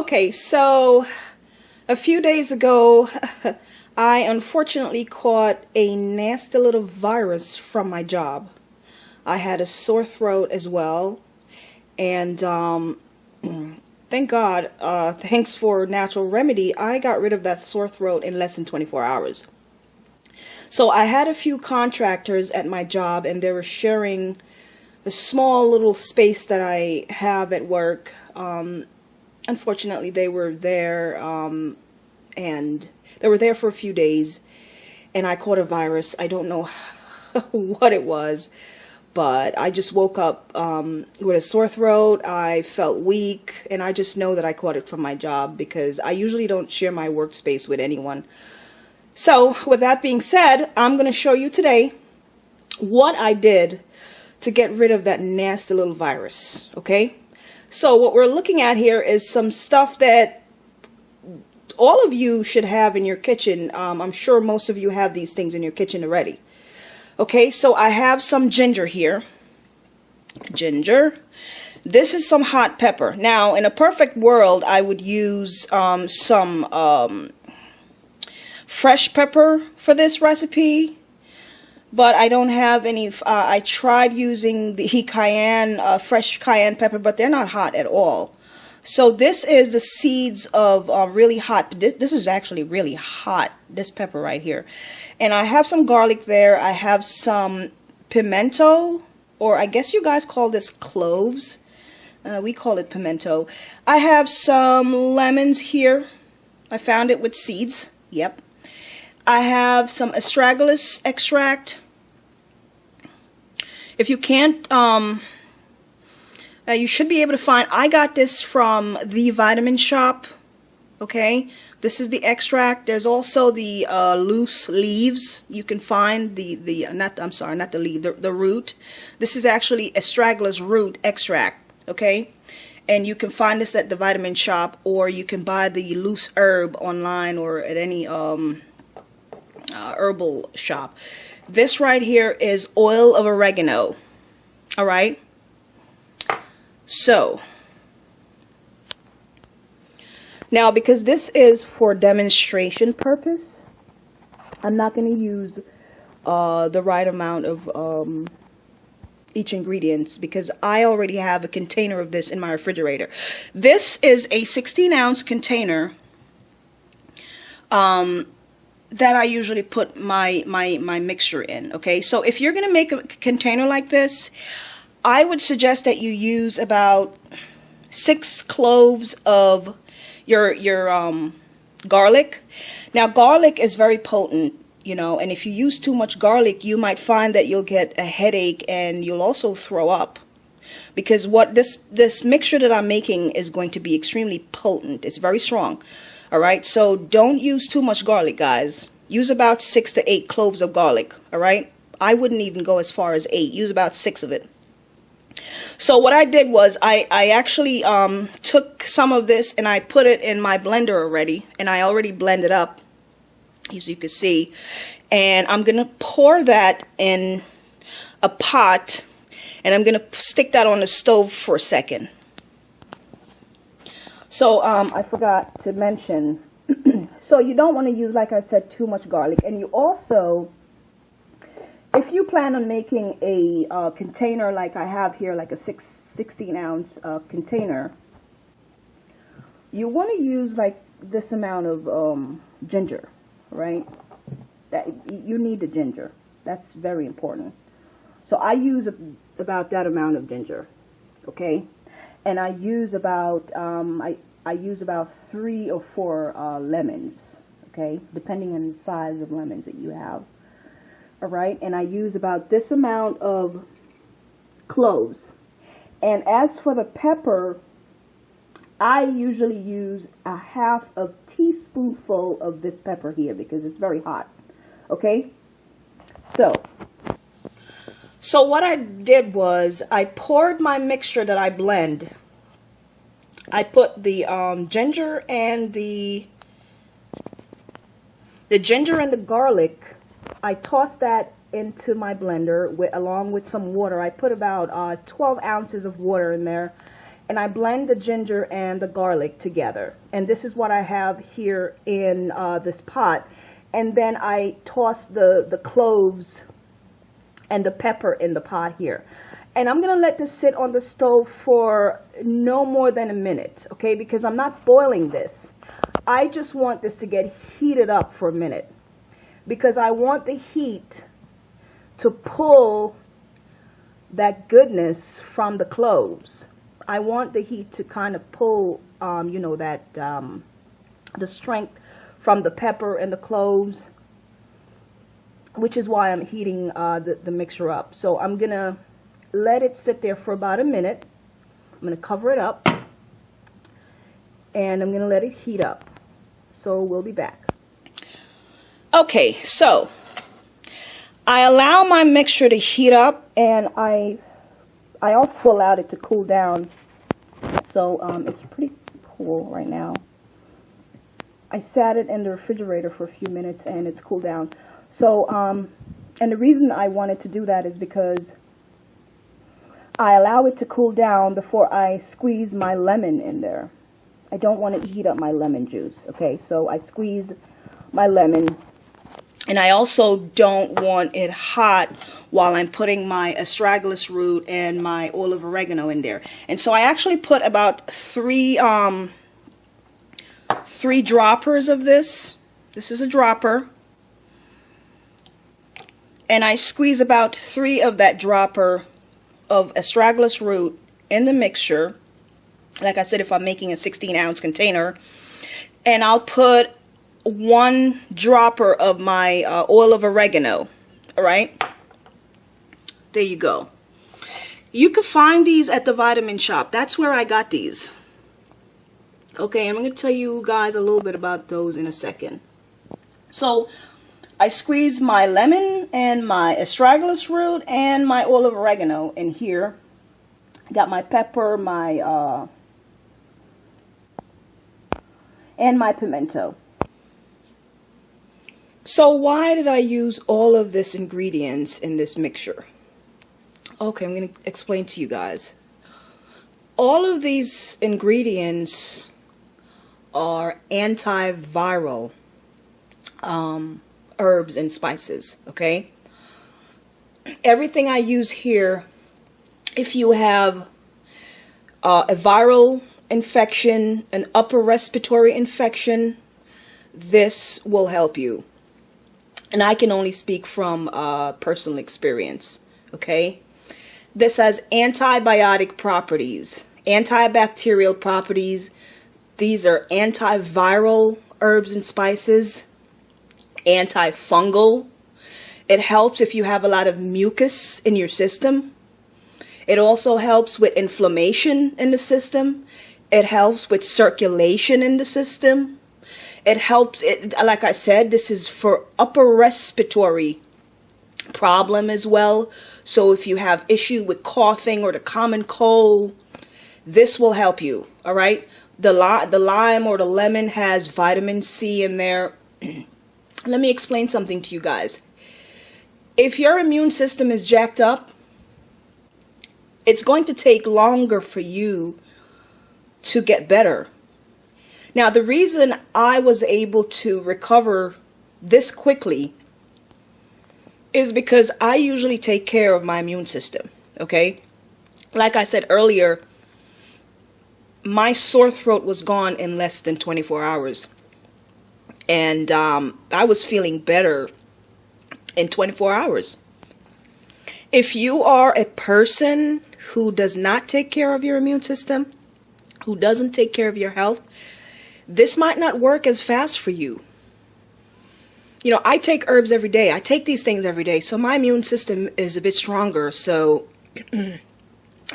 Okay, so a few days ago, I unfortunately caught a nasty little virus from my job. I had a sore throat as well, and thank God, thanks for natural remedy, I got rid of that sore throat in less than 24 hours. So I had a few contractors at my job, and they were sharing a small little space that I have at work. Unfortunately, they were there, and they were there for a few days, and I caught a virus. I don't know what it was, but I just woke up with a sore throat. I felt weak, and I just know that I caught it from my job because I usually don't share my workspace with anyone. So, with that being said, I'm going to show you today what I did to get rid of that nasty little virus, okay? So what we're looking at here is some stuff that all of you should have in your kitchen. I'm sure most of you have these things in your kitchen already. Okay, so I have some ginger here. Ginger. This is some hot pepper. Now, in a perfect world, I would use some fresh pepper for this recipe. But I don't have any. I tried using the cayenne, fresh cayenne pepper, but they're not hot at all. So this is the seeds of really hot. This is actually really hot, this pepper right here. And I have some garlic there. I have some pimento, or I guess you guys call this cloves. We call it pimento. I have some lemons here. I found it with seeds. Yep. I have some astragalus extract. If you can't, you should be able to find, I got this from the vitamin shop, okay? This is the extract. There's also the loose leaves. You can find the root. This is actually astragalus root extract, okay? And you can find this at the vitamin shop, or you can buy the loose herb online or at any herbal shop. This right here is oil of oregano. All right. So now, because this is for demonstration purpose, I'm not going to use the right amount of each ingredients, because I already have a container of this in my refrigerator. This is a 16-ounce container that I usually put my mixture in, okay? So if you're going to make a container like this, I would suggest that you use about 6 cloves of your garlic. Now, garlic is very potent, you know, and if you use too much garlic, you might find that you'll get a headache and you'll also throw up. Because what this mixture that I'm making is going to be extremely potent. It's very strong. All right, so don't use too much garlic, guys. Use about 6 to 8 cloves of garlic, all right? I wouldn't even go as far as 8. Use about 6 of it. So what I did was I actually took some of this and I put it in my blender already, and I already blended up, as you can see. And I'm going to pour that in a pot, and I'm going to stick that on the stove for a second. So I forgot to mention, so you don't want to use, like I said, too much garlic. And you also, if you plan on making a container like I have here, like a 16-ounce container, you want to use like this amount of ginger, right? That you need the ginger. That's very important. So I use about that amount of ginger, okay? And I use about I use about 3 or 4 lemons, okay, depending on the size of lemons that you have. All right, and I use about this amount of cloves. And as for the pepper, I usually use a half a teaspoonful of this pepper here because it's very hot. Okay, so what I did was I poured my mixture that I blend. I put the ginger and the ginger and the garlic. I tossed that into my blender along with some water. I put about 12 ounces of water in there, and I blend the ginger and the garlic together. And this is what I have here in this pot. And then I toss the cloves and the pepper in the pot here. And I'm going to let this sit on the stove for no more than a minute, okay? Because I'm not boiling this. I just want this to get heated up for a minute. Because I want the heat to pull that goodness from the cloves. I want the heat to kind of pull, you know, that the strength from the pepper and the cloves, which is why I'm heating the mixture up. So I'm going to let it sit there for about a minute. I'm going to cover it up, and I'm going to let it heat up. So we'll be back. Okay, so I allow my mixture to heat up, and I also allowed it to cool down. So it's pretty cool right now. I sat it in the refrigerator for a few minutes, and it's cooled down. So, and the reason I wanted to do that is because I allow it to cool down before I squeeze my lemon in there. I don't want to heat up my lemon juice, okay? So I squeeze my lemon. And I also don't want it hot while I'm putting my astragalus root and my oil of oregano in there. And so I actually put about three droppers of this. This is a dropper. And I squeeze about 3 of that dropper of astragalus root in the mixture. Like I said, if I'm making a 16-ounce container. And I'll put 1 dropper of my oil of oregano. Alright? There you go. You can find these at the vitamin shop. That's where I got these. Okay, I'm going to tell you guys a little bit about those in a second. So, I squeeze my lemon and my astragalus root and my oil of oregano in here. I got my pepper, my and my pimento. So why did I use all of this ingredients in this mixture? Okay, I'm going to explain to you guys. All of these ingredients are antiviral herbs and spices, okay? Everything I use here, if you have a viral infection, an upper respiratory infection, this will help you. And I can only speak from personal experience, okay? This has antibiotic properties, antibacterial properties. These are antiviral herbs and spices, antifungal. It helps if you have a lot of mucus in your system. It also helps with inflammation in the system. It helps with circulation in the system. It helps, like I said, this is for upper respiratory problem as well. So if you have issue with coughing or the common cold, this will help you, all right? The lime or the lemon has vitamin C in there. Let me explain something to you guys. If your immune system is jacked up, it's going to take longer for you to get better. Now, the reason I was able to recover this quickly is because I usually take care of my immune system, okay? Like I said earlier, my sore throat was gone in less than 24 hours. And I was feeling better in 24 hours. If you are a person who does not take care of your immune system, who doesn't take care of your health, this might not work as fast for you. You know, I take herbs every day. I take these things every day. So my immune system is a bit stronger. So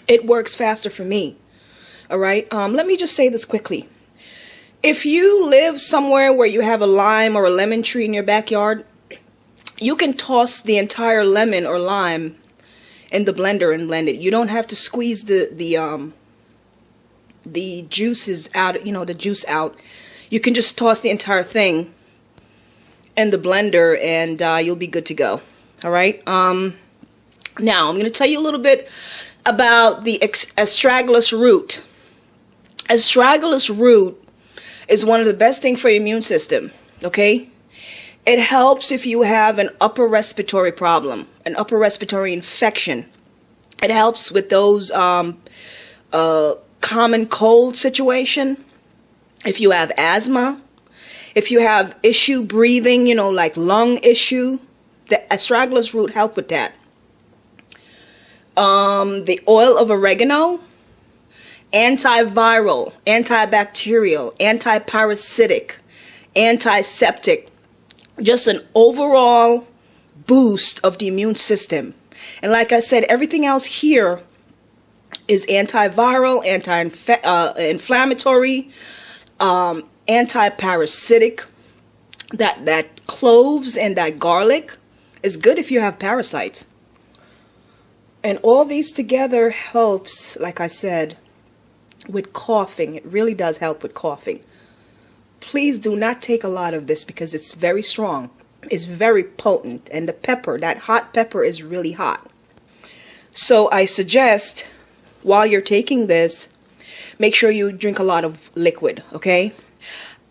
it works faster for me. All right. Let me just say this quickly. If you live somewhere where you have a lime or a lemon tree in your backyard, you can toss the entire lemon or lime in the blender and blend it. You don't have to squeeze the juices out, you know, the juice out. You can just toss the entire thing in the blender and you'll be good to go. All right. Now I'm going to tell you a little bit about the astragalus root. Astragalus root is one of the best things for your immune system, okay? It helps if you have an upper respiratory problem, an upper respiratory infection. It helps with those common cold situation. If you have asthma, if you have issue breathing, you know, like lung issue, the astragalus root help with that. The oil of oregano, antiviral, antibacterial, antiparasitic, antiseptic, just an overall boost of the immune system. And like I said, everything else here is antiviral, anti-inflammatory, antiparasitic. That cloves and that garlic is good if you have parasites. And all these together helps, like I said, with coughing. It really does help with coughing. Please do not take a lot of this because it's very strong. It's very potent. And the pepper, that hot pepper, is really hot. So I suggest while you're taking this, make sure you drink a lot of liquid, okay?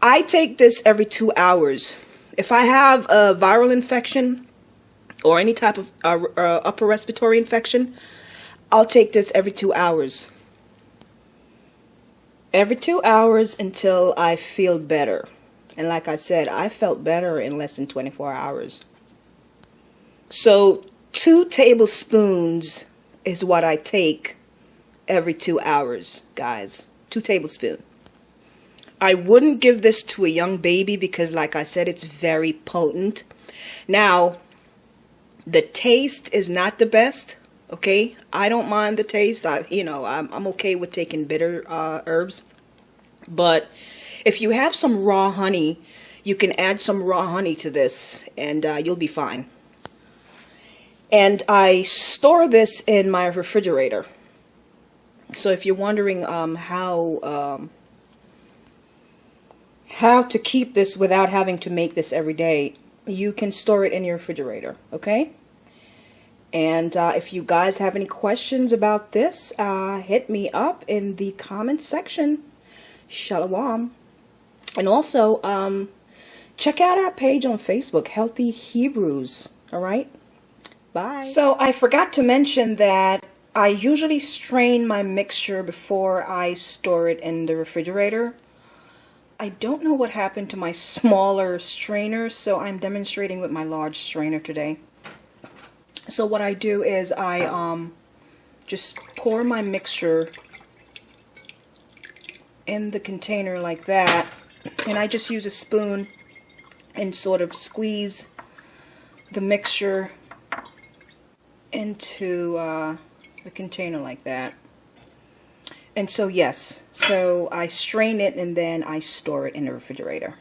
I take this every 2 hours. If I have a viral infection or any type of upper respiratory infection, I'll take this every 2 hours. Every 2 hours until I feel better. And like I said, I felt better in less than 24 hours. So 2 tablespoons is what I take every 2 hours, guys. 2 tablespoons. I wouldn't give this to a young baby because, like I said, it's very potent. Now, the taste is not the best, okay? I don't mind the taste. I'm okay with taking bitter herbs. But if you have some raw honey, you can add some raw honey to this and you'll be fine. And I store this in my refrigerator. So if you're wondering how to keep this without having to make this every day, you can store it in your refrigerator, okay? And if you guys have any questions about this, hit me up in the comment section. Shalom. And also, check out our page on Facebook, Healthy Hebrews, all right? Bye. So I forgot to mention that I usually strain my mixture before I store it in the refrigerator. I don't know what happened to my smaller strainer, so I'm demonstrating with my large strainer today. So what I do is I just pour my mixture in the container like that, and I just use a spoon and sort of squeeze the mixture into the container like that. And so yes, so I strain it and then I store it in the refrigerator.